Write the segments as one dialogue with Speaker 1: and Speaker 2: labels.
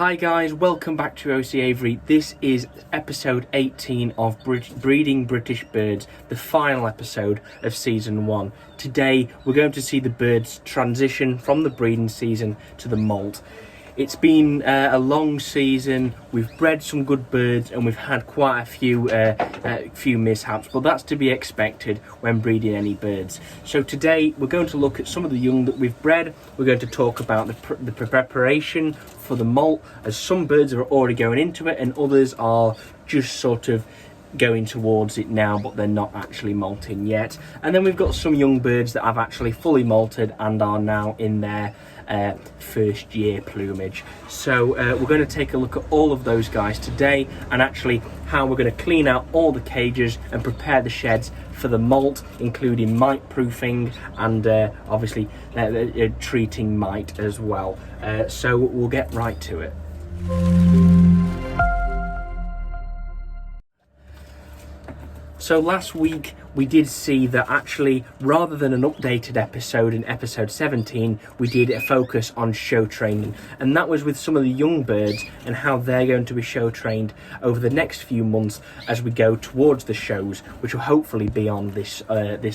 Speaker 1: Hi guys, welcome back to OC Avery. This is episode 18 of Breeding British Birds, the final episode of season 1. Today we're going to see the birds transition from the breeding season to the molt. It's been a long season. We've bred some good birds and we've had quite a few mishaps, but that's to be expected when breeding any birds. So today we're going to look at some of the young that we've bred. We're going to talk about the preparation for the molt, as some birds are already going into it and others are just sort of going towards it now, but they're not actually molting yet. And then we've got some young birds that have actually fully molted and are now in their first year plumage. So we're going to take a look at all of those guys today, and actually how we're going to clean out all the cages and prepare the sheds for the molt, including mite proofing and obviously treating mite as well. So we'll get right to it. So last week we did see that actually, rather than an updated episode in episode 17, we did a focus on show training, and that was with some of the young birds and how they're going to be show trained over the next few months as we go towards the shows, which will hopefully be on this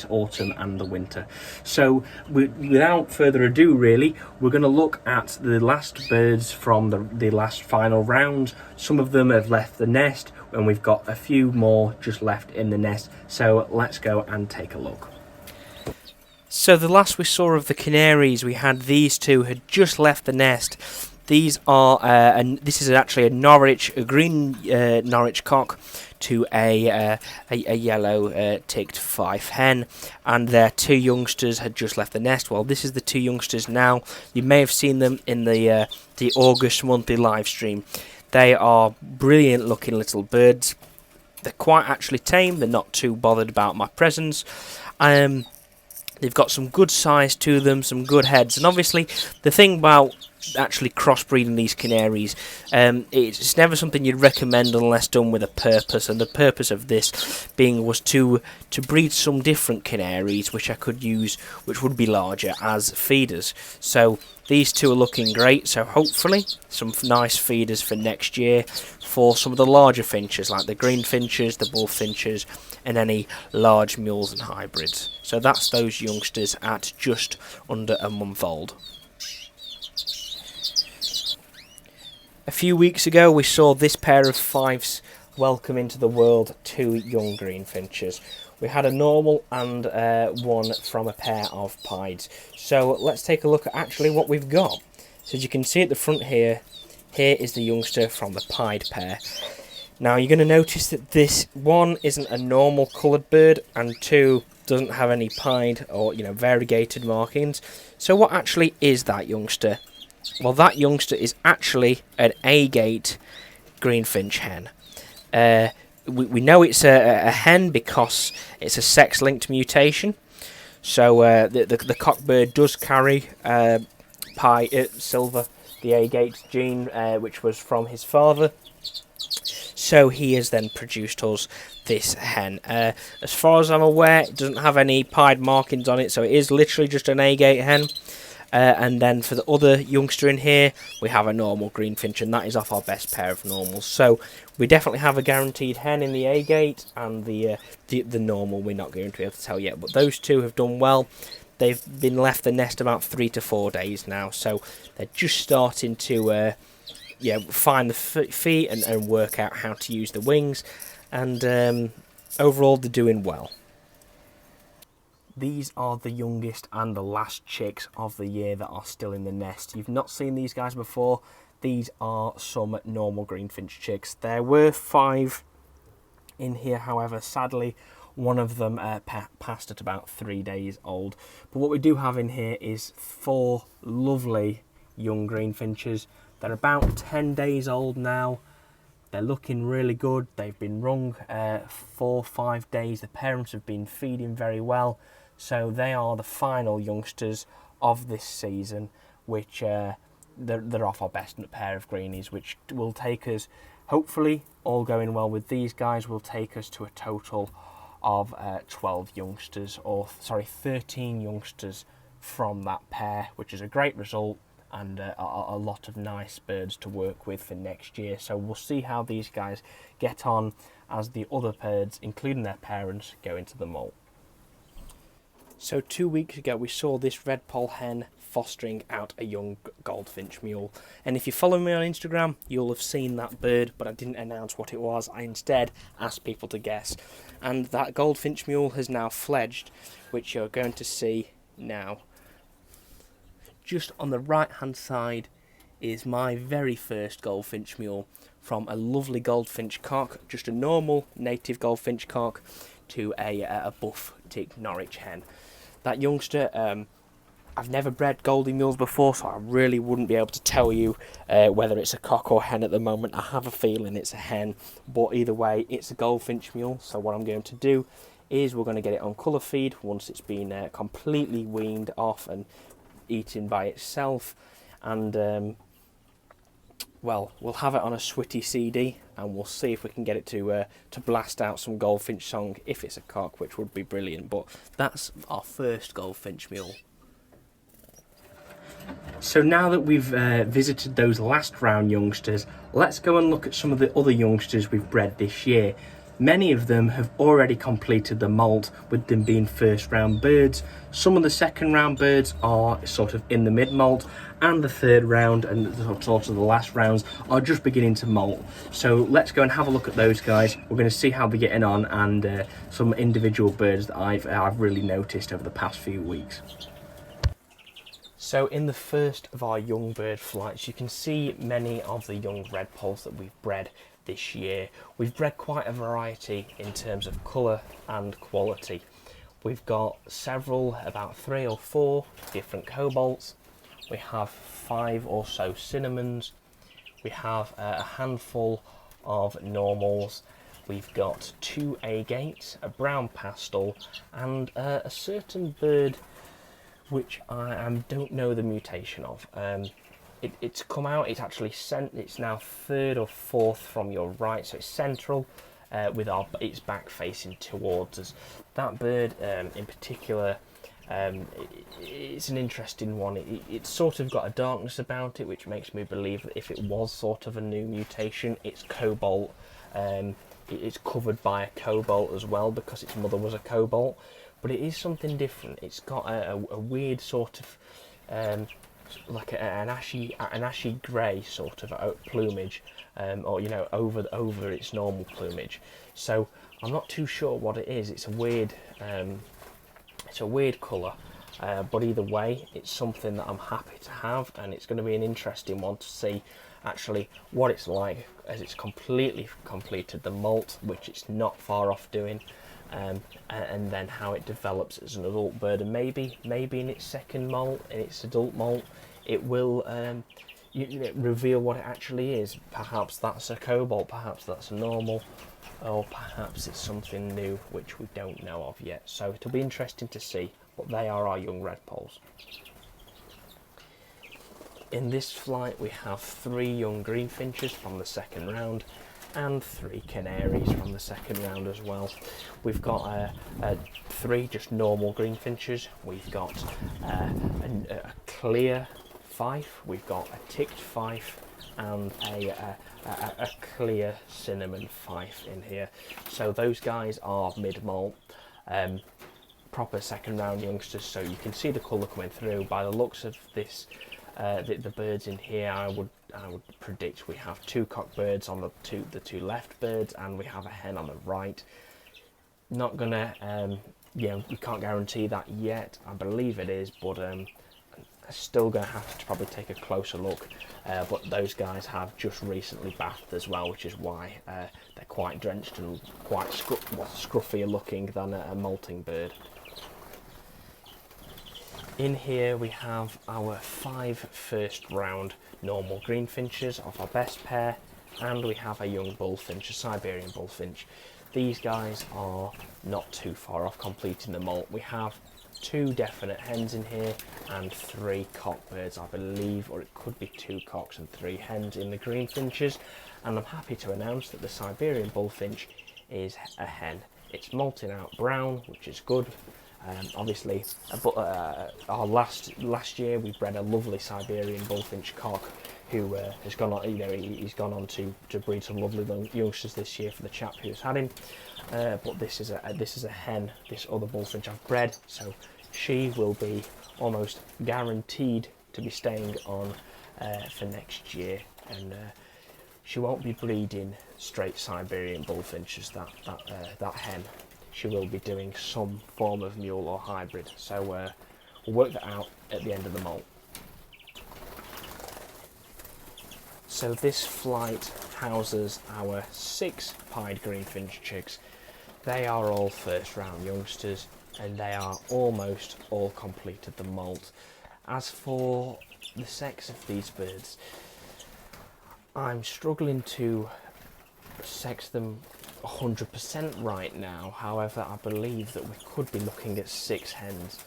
Speaker 1: autumn and the winter. So without further ado, really, we're going to look at the last birds from the last final round. Some of them have left the nest, and we've got a few more just left in the nest, so let's go and take a look. So the last we saw of the canaries, we had these two had just left the nest. These are this is actually a green Norwich cock to a yellow ticked fife hen, and their two youngsters had just left the nest. Well, this is the two youngsters now. You may have seen them in the August monthly live stream. They are brilliant looking little birds. They're quite actually tame. They're not too bothered about my presence. They've got some good size to them, some good heads. And obviously, the thing about actually crossbreeding these canaries, it's never something you'd recommend unless done with a purpose. And the purpose of this was to breed some different canaries, which I could use, which would be larger as feeders. So these two are looking great, so hopefully some nice feeders for next year for some of the larger finches, like the green finches, the bullfinches, and any large mules and hybrids. So that's those youngsters at just under a month old. A few weeks ago we saw this pair of fifes welcome into the world two young green finches. We had a normal and one from a pair of pieds. So let's take a look at actually what we've got. So as you can see at the front here is the youngster from the pied pair. Now you're going to notice that this one isn't a normal coloured bird, and two doesn't have any pied or variegated markings. So what actually is that youngster? Well, that youngster is actually an A-gate greenfinch hen. We know it's a hen because it's a sex-linked mutation. So the cockbird does carry silver, the A-gate gene, which was from his father. So he has then produced us this hen. As far as I'm aware, it doesn't have any pied markings on it, so it is literally just an A-gate hen. And then for the other youngster in here, we have a normal greenfinch, and that is off our best pair of normals. So we definitely have a guaranteed hen in the A-gate, and the normal we're not going to be able to tell yet. But those two have done well. They've been left the nest about 3 to 4 days now, so they're just starting to find the feet and work out how to use the wings. And overall, they're doing well. These are the youngest and the last chicks of the year that are still in the nest. You've not seen these guys before. These are some normal greenfinch chicks. There were 5 in here, however, sadly, one of them passed at about 3 days old. But what we do have in here is 4 lovely young greenfinches. They're about 10 days old now. They're looking really good. They've been rung 4 or 5 days. The parents have been feeding very well. So they are the final youngsters of this season, which they're off our best pair of greenies, which will take us, hopefully, all going well with these guys, will take us to a total of 12 youngsters, or sorry, 13 youngsters from that pair, which is a great result. and a lot of nice birds to work with for next year. So we'll see how these guys get on as the other birds, including their parents, go into the moult. So 2 weeks ago we saw this redpoll hen fostering out a young goldfinch mule, and if you follow me on Instagram you'll have seen that bird, but I didn't announce what it was. I instead asked people to guess, and that goldfinch mule has now fledged, which you're going to see now. Just on the right hand side is my very first goldfinch mule, from a lovely goldfinch cock, just a normal native goldfinch cock, to a buff tick Norwich hen. That youngster, I've never bred Goldie mules before, so I really wouldn't be able to tell you whether it's a cock or hen at the moment. I have a feeling it's a hen, but either way, it's a goldfinch mule. So what I'm going to do is we're going to get it on colour feed once it's been completely weaned off and eaten by itself, and well, we'll have it on a Switty CD, and we'll see if we can get it to blast out some goldfinch song if it's a cock, which would be brilliant. But that's our first goldfinch mule. So now that we've visited those last round youngsters, let's go and look at some of the other youngsters we've bred this year. Many of them have already completed the moult, with them being first round birds. Some of the second round birds are sort of in the mid moult, and the third round and sort of the last rounds are just beginning to moult. So let's go and have a look at those guys. We're going to see how they're getting on, and some individual birds that I've really noticed over the past few weeks. So in the first of our young bird flights, you can see many of the young redpolls that we've bred this year. We've bred quite a variety in terms of colour and quality. We've got several, about 3 or 4 different cobalts. We have 5 or so cinnamons. We have a handful of normals. We've got 2 agates, a brown pastel, and a certain bird which I don't know the mutation of. It's come out, it's actually it's now 3rd or 4th from your right, so it's central, with its back facing towards us. That bird in particular, it's an interesting one. It's sort of got a darkness about it, which makes me believe that if it was sort of a new mutation, it's cobalt. It's covered by a cobalt as well, because its mother was a cobalt, but it is something different. It's got a weird sort of like an ashy grey sort of plumage, or you know, over its normal plumage. So I'm not too sure what it is. It's a weird colour, but either way, it's something that I'm happy to have, and it's going to be an interesting one to see actually what it's like as it's completely completed the moult, which it's not far off doing. And then how it develops as an adult bird, and maybe in its second moult, in its adult moult, it will reveal what it actually is. Perhaps that's a cobalt, perhaps that's a normal, or perhaps it's something new which we don't know of yet. So it'll be interesting to see, but they are our young redpolls. In this flight we have 3 young greenfinches from the second round, and 3 canaries from the second round as well. We've got 3 just normal greenfinches. We've got a clear fife, we've got a ticked fife, and a clear cinnamon fife in here. So those guys are mid-moult, proper second round youngsters, so you can see the colour coming through. By the looks of this, the birds in here, I would predict we have 2 cockbirds on the two left birds, and we have a hen on the right. Not gonna, we can't guarantee that yet. I believe it is, but still gonna have to probably take a closer look. But those guys have just recently bathed as well, which is why they're quite drenched and quite scruffier looking than a molting bird. In here we have our 5 first round normal greenfinches of our best pair, and we have a young bullfinch, a Siberian bullfinch. These guys are not too far off completing the moult. We have 2 definite hens in here and 3 cockbirds, I believe, or it could be 2 cocks and 3 hens in the greenfinches. And I'm happy to announce that the Siberian bullfinch is a hen. It's molting out brown, which is good. Obviously, our last year we bred a lovely Siberian bullfinch cock who has gone on. He's gone on to breed some lovely youngsters this year for the chap who's had him. But this is a hen. This other bullfinch I've bred, so she will be almost guaranteed to be staying on for next year, and she won't be breeding straight Siberian bullfinches. That hen. She will be doing some form of mule or hybrid. So we'll work that out at the end of the molt. So this flight houses our 6 pied greenfinch chicks. They are all first round youngsters, and they are almost all completed the molt. As for the sex of these birds, I'm struggling to sex them 100% right now. However, I believe that we could be looking at 6 hens.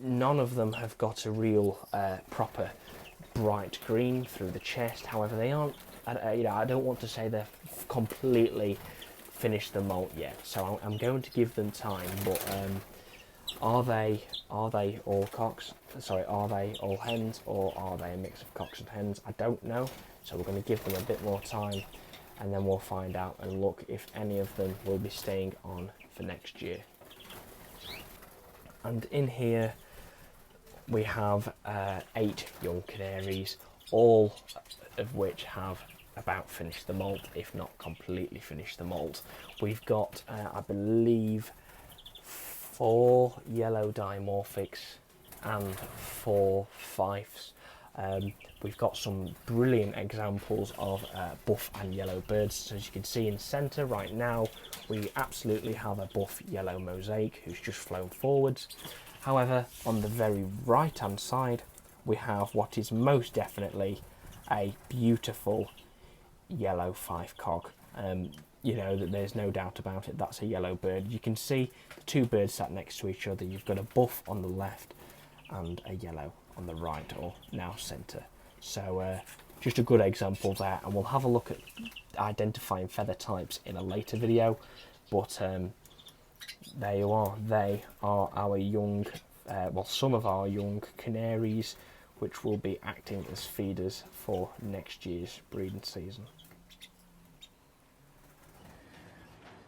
Speaker 1: None of them have got a real proper bright green through the chest. However, they aren't. I don't want to say they're completely finished the molt yet. So I'm going to give them time. But are they all cocks? Sorry, are they all hens, or are they a mix of cocks and hens? I don't know. So we're going to give them a bit more time, and then we'll find out and look if any of them will be staying on for next year. And in here we have 8 young canaries, all of which have about finished the molt, if not completely finished the molt. We've got, I believe, 4 yellow dimorphics and 4 fifes. We've got some brilliant examples of buff and yellow birds. So as you can see in the centre right now, we absolutely have a buff yellow mosaic who's just flown forwards. However, on the very right hand side, we have what is most definitely a beautiful yellow fife cock. There's no doubt about it, that's a yellow bird. You can see the 2 birds sat next to each other. You've got a buff on the left and a yellow on the right, or now centre. So just a good example there, and we'll have a look at identifying feather types in a later video. But there you are. They are our young, some of our young canaries, which will be acting as feeders for next year's breeding season.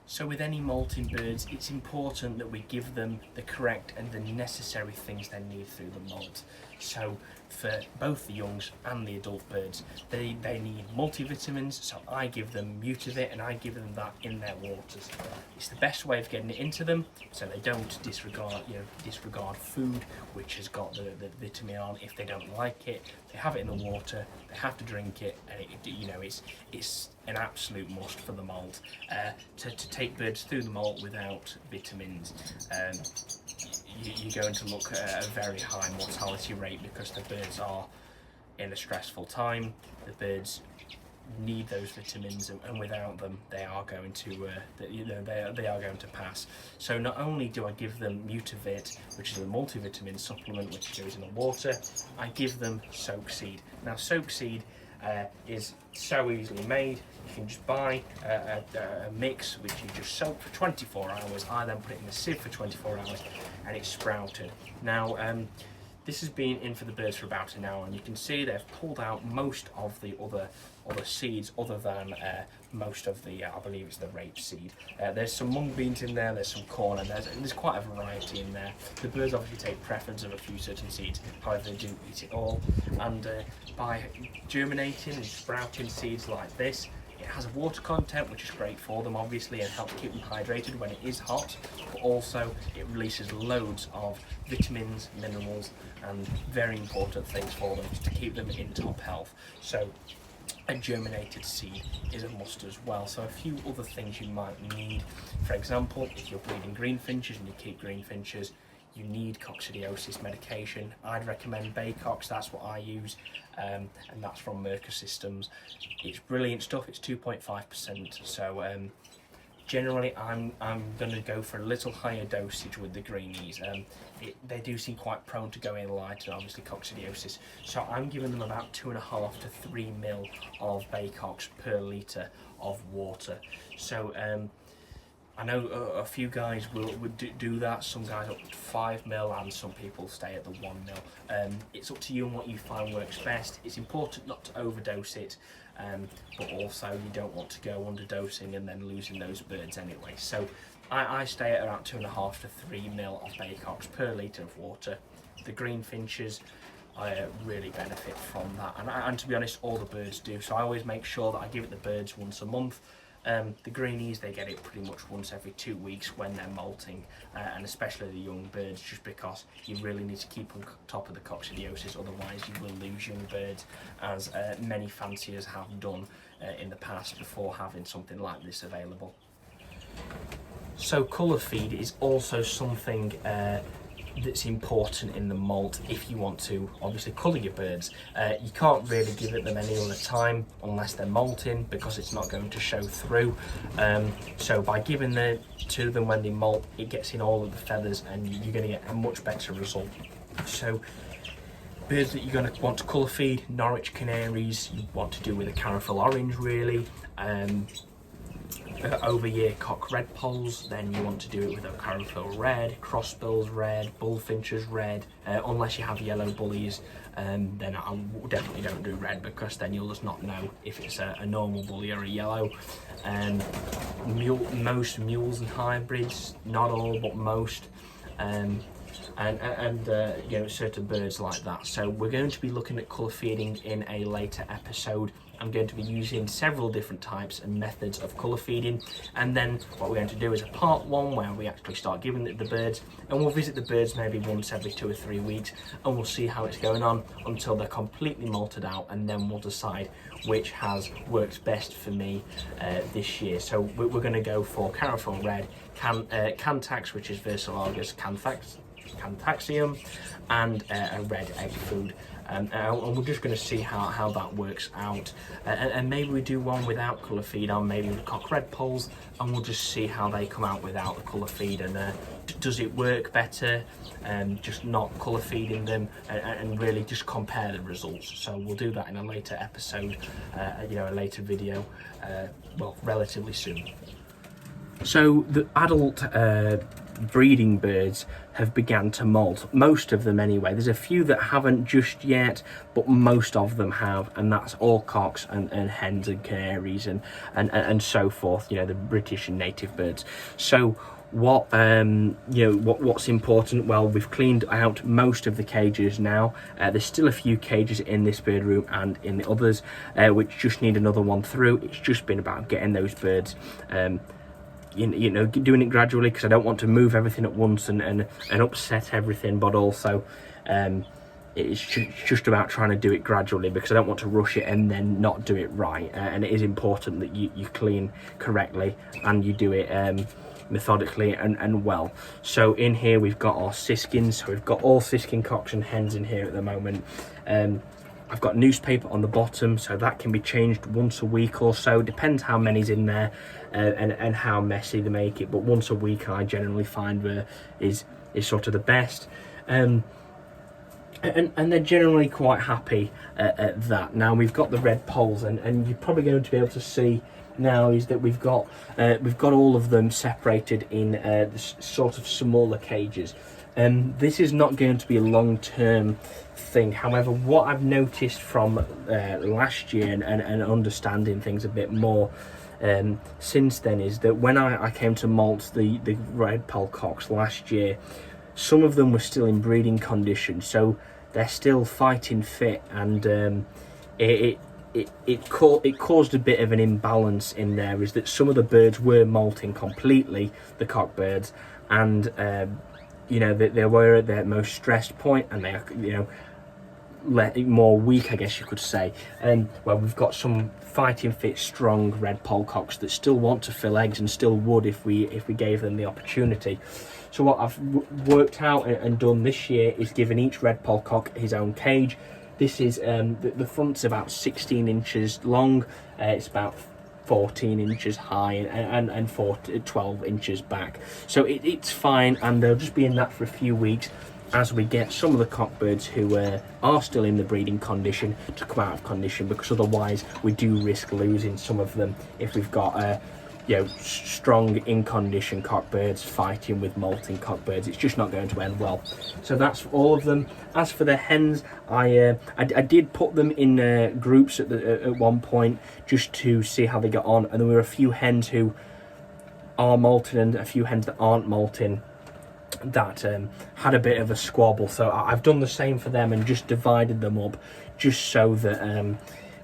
Speaker 1: So with any molting birds, it's important that we give them the correct and the necessary things they need through the molt. So for both the youngs and the adult birds, they need multivitamins, so I give them Mutivit, and I give them that in their waters. It's the best way of getting it into them, so they don't disregard food which has got the vitamin on. If they don't like it, they have it in the water, they have to drink it, and it's an absolute must for the molt. To take birds through the molt without vitamins, you're going to look at a very high mortality rate, because the birds are in a stressful time. The birds need those vitamins, and without them, they are going to they are going to pass. So not only do I give them Mutivit, which is a multivitamin supplement which goes in the water, I give them soak seed. Now soak seed is so easily made. You can just buy a mix which you just soak for 24 hours. I then put it in the sieve for 24 hours, and it's sprouted. Now this has been in for the birds for about an hour, and you can see they've pulled out most of the other seeds, other than most of the, I believe it's the rape seed. There's some mung beans in there, there's some corn, and there's quite a variety in there. The birds obviously take preference of a few certain seeds, however they do eat it all. And by germinating and sprouting seeds like this, it has a water content which is great for them obviously, and helps keep them hydrated when it is hot, but also it releases loads of vitamins, minerals, and very important things for them to keep them in top health. So a germinated seed is a must as well. So a few other things you might need. For example, if you're breeding greenfinches and you keep greenfinches, you need coccidiosis medication. I'd recommend Baycox, that's what I use, and that's from Merca Systems. It's brilliant stuff, it's 2.5%, so generally I'm going to go for a little higher dosage with the greenies. They do seem quite prone to going light, and obviously coccidiosis, so I'm giving them about 2.5 to 3 mil of Baycox per litre of water. So I know a few guys would do that, some guys up to 5mm and some people stay at the 1mm. It's up to you and what you find works best. It's important not to overdose it, but also you don't want to go underdosing and then losing those birds anyway. So I stay at around 2.5 to 3mm of baycocks per litre of water. The green finches, I really benefit from that, and to be honest, all the birds do. So I always make sure that I give it the birds once a month. The greenies, they get it pretty much once every 2 weeks when they're molting, and especially the young birds, just because you really need to keep on top of the coccidiosis, otherwise you will lose young birds, as many fanciers have done in the past before having something like this available. So colour feed is also something that's important in the molt if you want to obviously colour your birds. You can't really give it them any other time unless they're molting, because it's not going to show through. So by giving it to them when they molt, it gets in all of the feathers and you're going to get a much better result. So birds that you're going to want to colour feed: Norwich canaries, you want to do with a caramel orange really. Over-year cock redpolls, then you want to do it with a caramel red, crossbills red, bullfinches red. Unless you have yellow bullies, then I definitely don't do red, because then you'll just not know if it's a normal bully or a yellow. Most mules and hybrids, not all but most, and you know, certain birds like that. So we're going to be looking at colour feeding in a later episode. I'm going to be using several different types and methods of colour feeding, and then what we're going to do is a part 1 where we actually start giving it the birds, and we'll visit the birds maybe once every 2 or 3 weeks, and we'll see how it's going on until they're completely molted out, and then we'll decide which has worked best for me this year. So we're going to go for caramel red, Cantax, which is Versilagus Cantaxium, and a red egg food. And we're just going to see how that works out, and maybe we do one without colour feed on, maybe with cock redpolls, and we'll just see how they come out without the colour feed, and does it work better just not colour feeding them, and really just compare the results. So we'll do that in a later episode, you know, a later video, well, relatively soon. So the adult breeding birds have begun to molt, most of them anyway. There's a few that haven't just yet, but most of them have, and that's all cocks and hens and canaries and so forth, you know, the British and native birds. So what you know, what's important? Well, we've cleaned out most of the cages now. There's still a few cages in this bird room and in the others which just need another one through. It's just been about getting those birds you know, doing it gradually, because I don't want to move everything at once and upset everything, but also it's just about trying to do it gradually, because I don't want to rush it and then not do it right. And it is important that you clean correctly and you do it methodically and well. So in here we've got our siskins, so we've got all siskin cocks and hens in here at the moment. I've got newspaper on the bottom, so that can be changed once a week or so, depends how many's in there and how messy they make it, but once a week I generally find is sort of the best. And they're generally quite happy at that. Now we've got the red poles, and you're probably going to be able to see now is that we've got all of them separated in sort of smaller cages. This is not going to be a long-term thing. However, what I've noticed from last year and understanding things a bit more since then is that when I came to molt the red pole cocks last year, some of them were still in breeding condition, so they're still fighting fit, and it caused a bit of an imbalance in there, is that some of the birds were molting completely, the cock birds, and you know, they were at their most stressed point, and they are, you know, more weak, I guess you could say. And well, we've got some fighting fit, strong red polecocks that still want to fill eggs and still would if we gave them the opportunity. So what I've worked out and done this year is given each red polecock his own cage. This is the front's about 16 inches long. It's about 14 inches high and 12 inches back. So it's fine, and they'll just be in that for a few weeks as we get some of the cockbirds who are still in the breeding condition to come out of condition, because otherwise we do risk losing some of them if we've got strong in condition cockbirds fighting with molting cockbirds. It's just not going to end well. So that's all of them. As for the hens, I did put them in groups at one point just to see how they got on, and there were a few hens who are molting and a few hens that aren't molting that had a bit of a squabble. So I've done the same for them and just divided them up just so that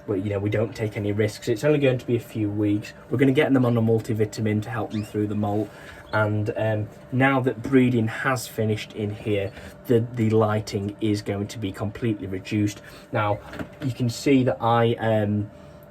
Speaker 1: we don't take any risks. It's only going to be a few weeks. We're going to get them on a multivitamin to help them through the molt, and now that breeding has finished in here, the lighting is going to be completely reduced. Now you can see that I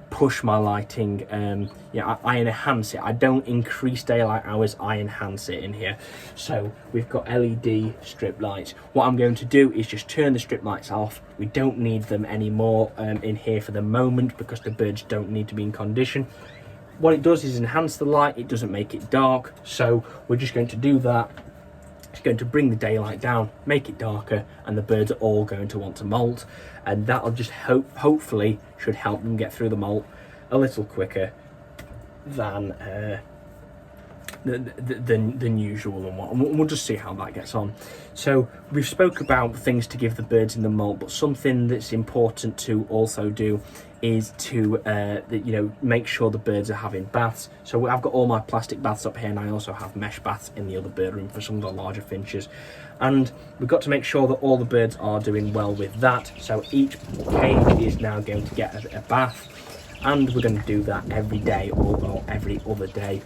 Speaker 1: push my lighting, I enhance it. I don't increase daylight hours, I enhance it in here. So we've got LED strip lights. What I'm going to do is just turn the strip lights off. We don't need them anymore in here for the moment because the birds don't need to be in condition. What it does is enhance the light, it doesn't make it dark, so we're just going to do that. It's going to bring the daylight down, make it darker, and the birds are all going to want to molt, and that'll just hopefully should help them get through the molt a little quicker than usual, and we'll just see how that gets on. So we've spoke about things to give the birds in the molt, but something that's important to also do is to make sure the birds are having baths. So I've got all my plastic baths up here, and I also have mesh baths in the other bird room for some of the larger finches, and we've got to make sure that all the birds are doing well with that. So each cage is now going to get a bath, and we're going to do that every day or every other day,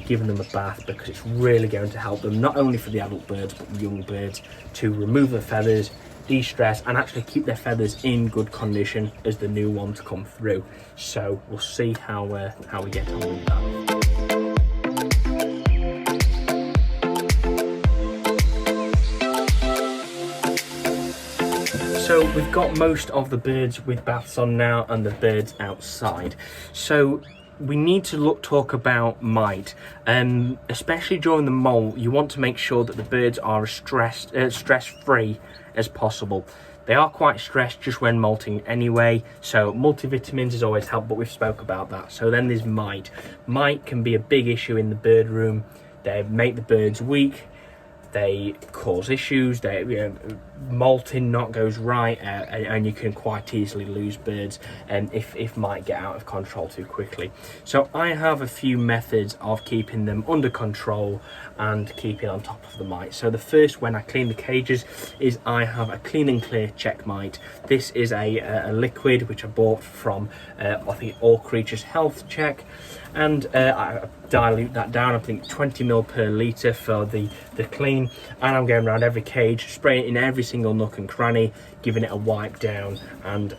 Speaker 1: giving them a bath, because it's really going to help them, not only for the adult birds but the young birds, to remove the feathers, de-stress, and actually keep their feathers in good condition as the new ones come through. So we'll see how we get on with that. So we've got most of the birds with baths on now and the birds outside. So we need to talk about mite, especially during the molt. You want to make sure that the birds are as stress-free as possible. They are quite stressed just when molting anyway, so multivitamins is always help, but we've spoke about that. So then there's mite. Mite can be a big issue in the bird room. They make the birds weak, they cause issues, molting not goes right, and you can quite easily lose birds if mite get out of control too quickly. So I have a few methods of keeping them under control and keeping on top of the mite. So the first, when I clean the cages, is I have a clean and clear check mite. This is a liquid which I bought from I think All Creatures Health Check, and I dilute that down, I think 20 ml per litre for the clean, and I'm going around every cage, spraying it in every single nook and cranny, giving it a wipe down, and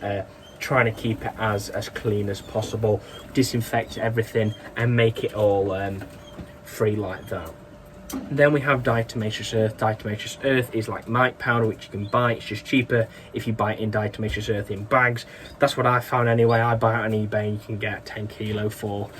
Speaker 1: trying to keep it as clean as possible, disinfect everything and make it all free like that. Then we have Diatomaceous Earth. Diatomaceous Earth is like mite powder, which you can buy. It's just cheaper if you buy it in Diatomaceous Earth in bags. That's what I found anyway. I buy it on eBay, and you can get 10 kilo for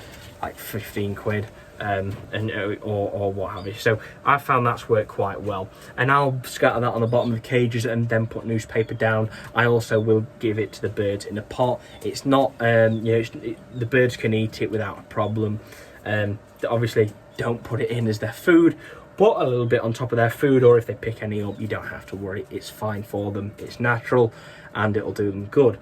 Speaker 1: like 15 quid, or what have you. So I found that's worked quite well, and I'll scatter that on the bottom of the cages and then put newspaper down. I also will give it to the birds in a pot. It's not the birds can eat it without a problem. Obviously don't put it in as their food, but a little bit on top of their food, or if they pick any up, you don't have to worry. It's fine for them, it's natural, and it'll do them good.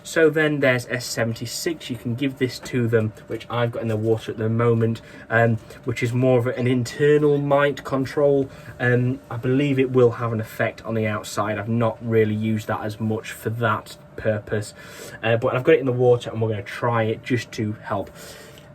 Speaker 1: So then there's S76. You can give this to them, which I've got in the water at the moment, which is more of an internal mite control. I believe it will have an effect on the outside. I've not really used that as much for that purpose, but I've got it in the water, and we're going to try it just to help.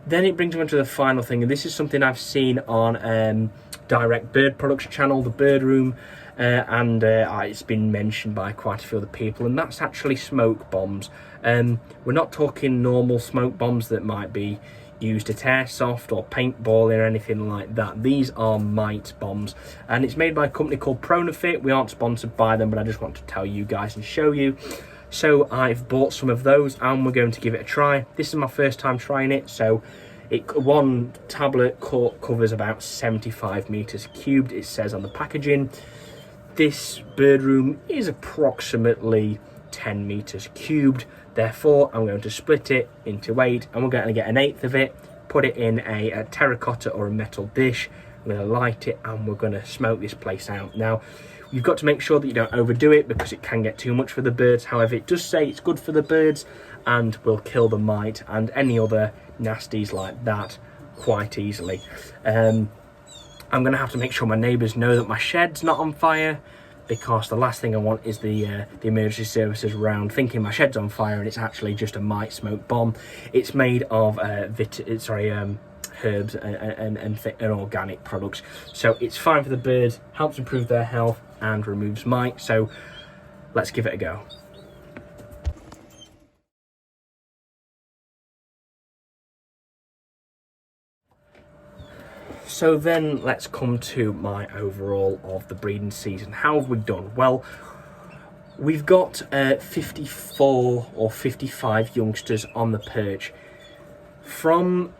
Speaker 1: Then it brings me on to the final thing, and this is something I've seen on Direct Bird Products channel, the Bird Room, and it's been mentioned by quite a few other people, and that's actually smoke bombs. We're not talking normal smoke bombs that might be used at airsoft or paintballing or anything like that. These are mite bombs, and it's made by a company called Pronafit. We aren't sponsored by them, but I just want to tell you guys and show you. So I've bought some of those, and we're going to give it a try. This is my first time trying it, so one tablet covers about 75 meters cubed, it says on the packaging. This bird room is approximately 10 meters cubed, therefore I'm going to split it into 8, and we're going to get an eighth of it, put it in a terracotta or a metal dish. I'm going to light it and we're going to smoke this place out. Now, you've got to make sure that you don't overdo it because it can get too much for the birds. However, it does say it's good for the birds and will kill the mite and any other nasties like that quite easily. I'm going to have to make sure my neighbours know that my shed's not on fire, because the last thing I want is the emergency services around thinking my shed's on fire and it's actually just a mite smoke bomb. It's made of herbs and organic products, so it's fine for the birds, helps improve their health and removes mite. So let's give it a go. So then let's come to my overall of the breeding season. How have we done? Well, we've got 54 or 55 youngsters on the perch from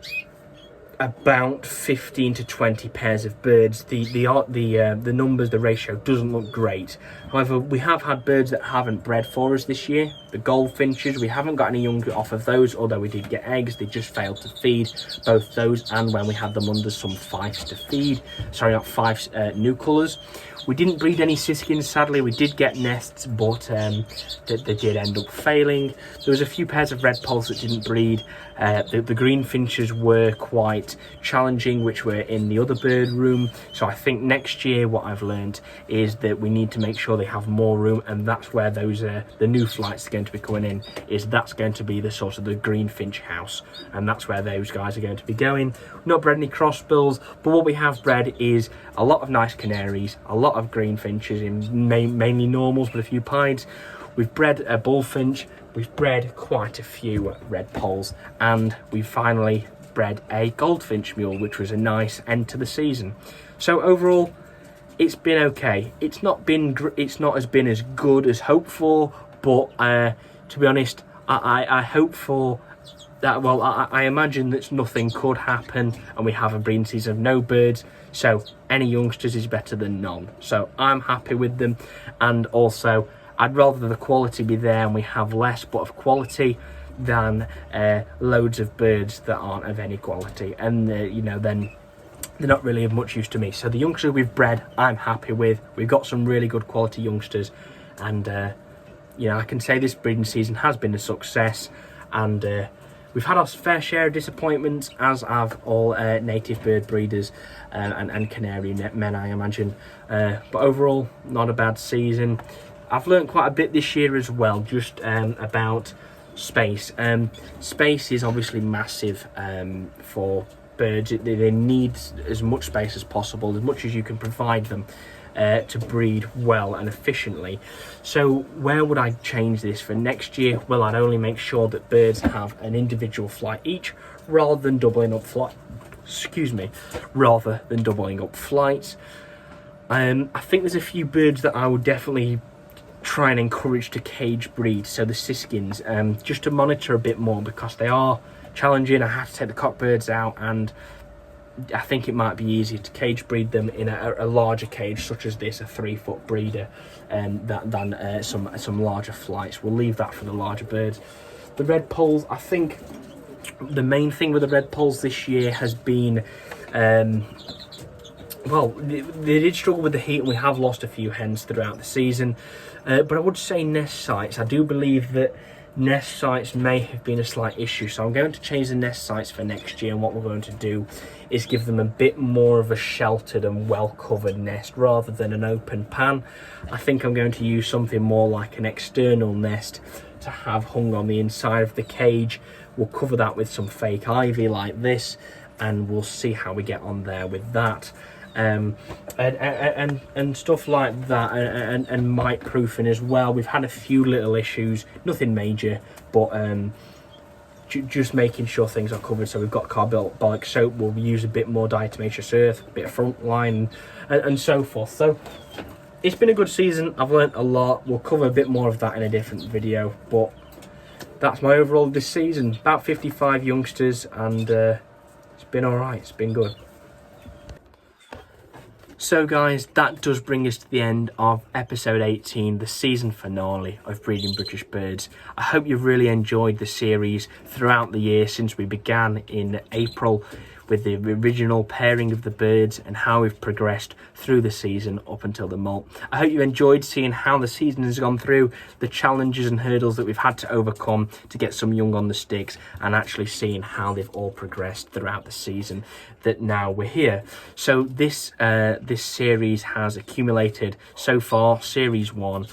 Speaker 1: about 15 to 20 pairs of birds. The numbers, the ratio doesn't look great. However, we have had birds that haven't bred for us this year. The goldfinches, we haven't got any young off of those, although we did get eggs. They just failed to feed, both those and when we had them under some fifes to feed. Sorry, not fifes, new colours. We didn't breed any siskins, sadly. We did get nests, but they did end up failing. There was a few pairs of red poles that didn't breed. The green finches were quite challenging, which were in the other bird room. So I think next year what I've learned is that we need to make sure they have more room, and that's where those the new flights are going to be coming in. That's going to be the sort of the green finch house, and that's where those guys are going to be going. Not bred any crossbills, but what we have bred is a lot of nice canaries, a lot of green finches, in mainly normals, but a few pieds. We've bred a bullfinch, we've bred quite a few red poles, and we finally bred a goldfinch mule, which was a nice end to the season. So overall, it's been okay. It's not been as good as hoped for, but to be honest, I hope for that. Well, I imagine that nothing could happen, and we have a breeding season of no birds. So any youngsters is better than none. So I'm happy with them, and also I'd rather the quality be there and we have less but of quality than loads of birds that aren't of any quality, and then they're not really of much use to me. So the youngsters we've bred, I'm happy with. We've got some really good quality youngsters, and I can say this breeding season has been a success, and we've had our fair share of disappointments, as have all native bird breeders and canary men, I imagine. But overall, not a bad season. I've learned quite a bit this year as well, just about space. Space is obviously massive for birds. They need as much space as possible, as much as you can provide them, to breed well and efficiently. So where would I change this for next year? Well, I'd only make sure that birds have an individual flight each, rather than doubling up flights. I think there's a few birds that I would definitely try and encourage to cage breed. So the siskins, just to monitor a bit more, because they are challenging. I have to take the cockbirds out, and I think it might be easier to cage breed them in a larger cage such as this, a 3-foot breeder, than some larger flights. We'll leave that for the larger birds. The red poles, I think the main thing with the red poles this year has been, well, they did struggle with the heat, and we have lost a few hens throughout the season. But I would say nest sites. I do believe that nest sites may have been a slight issue, so I'm going to change the nest sites for next year, and what we're going to do is give them a bit more of a sheltered and well-covered nest rather than an open pan. I think I'm going to use something more like an external nest to have hung on the inside of the cage. We'll cover that with some fake ivy like this, and we'll see how we get on there with that. And stuff like that, and mite proofing as well. We've had a few little issues, nothing major, but just making sure things are covered. So we've got carbolic soap, we'll use a bit more diatomaceous earth, a bit of frontline, and so forth. So it's been a good season. I've learnt a lot. We'll cover a bit more of that in a different video, but that's my overall this season. About 55 youngsters, and it's been alright, it's been good. So guys, that does bring us to the end of episode 18, the season finale of Breeding British Birds. I hope you've really enjoyed the series throughout the year since we began in April with the original pairing of the birds and how we've progressed through the season up until the molt. I hope you enjoyed seeing how the season has gone through, the challenges and hurdles that we've had to overcome to get some young on the sticks, and actually seeing how they've all progressed throughout the season that now we're here. So this series has accumulated so far, series 1,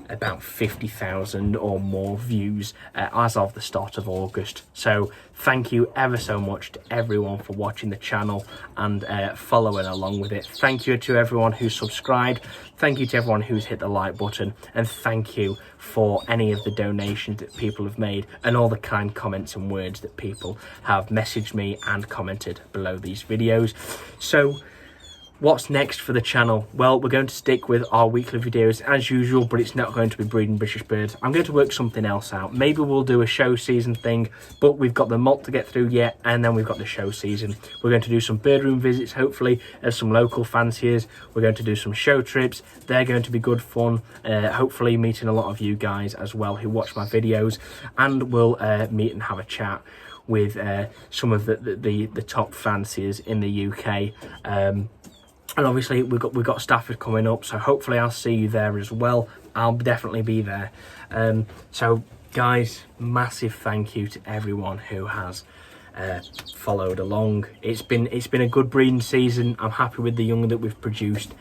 Speaker 1: about 50,000 or more views as of the start of August. So thank you ever so much to everyone for watching the channel and following along with it. Thank you to everyone who subscribed. Thank you to everyone who's hit the like button, and thank you for any of the donations that people have made and all the kind comments and words that people have messaged me and commented below these videos. So what's next for the channel? Well, we're going to stick with our weekly videos as usual, but it's not going to be Breeding British Birds. I'm going to work something else out. Maybe we'll do a show season thing, but we've got the molt to get through yet, and then we've got the show season. We're going to do some bird room visits, hopefully, as some local fanciers. We're going to do some show trips. They're going to be good fun. Hopefully meeting a lot of you guys as well who watch my videos, and we'll meet and have a chat with some of the top fanciers in the UK. And obviously we've got Stafford coming up, so hopefully I'll see you there as well. I'll definitely be there. So guys, massive thank you to everyone who has followed along. It's been a good breeding season. I'm happy with the young that we've produced,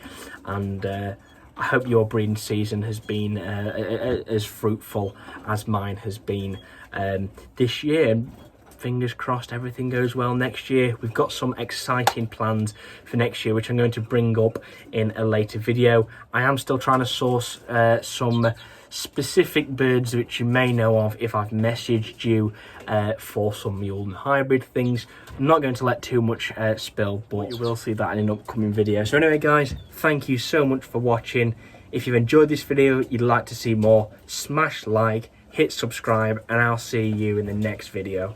Speaker 1: and I hope your breeding season has been as fruitful as mine has been this year. Fingers crossed everything goes well next year. We've got some exciting plans for next year, which I'm going to bring up in a later video. I am still trying to source some specific birds which you may know of if I've messaged you for some mule and hybrid things. I'm not going to let too much spill, but you will see that in an upcoming video. So anyway guys, thank you so much for watching. If you've enjoyed this video, you'd like to see more, smash like, hit subscribe, and I'll see you in the next video.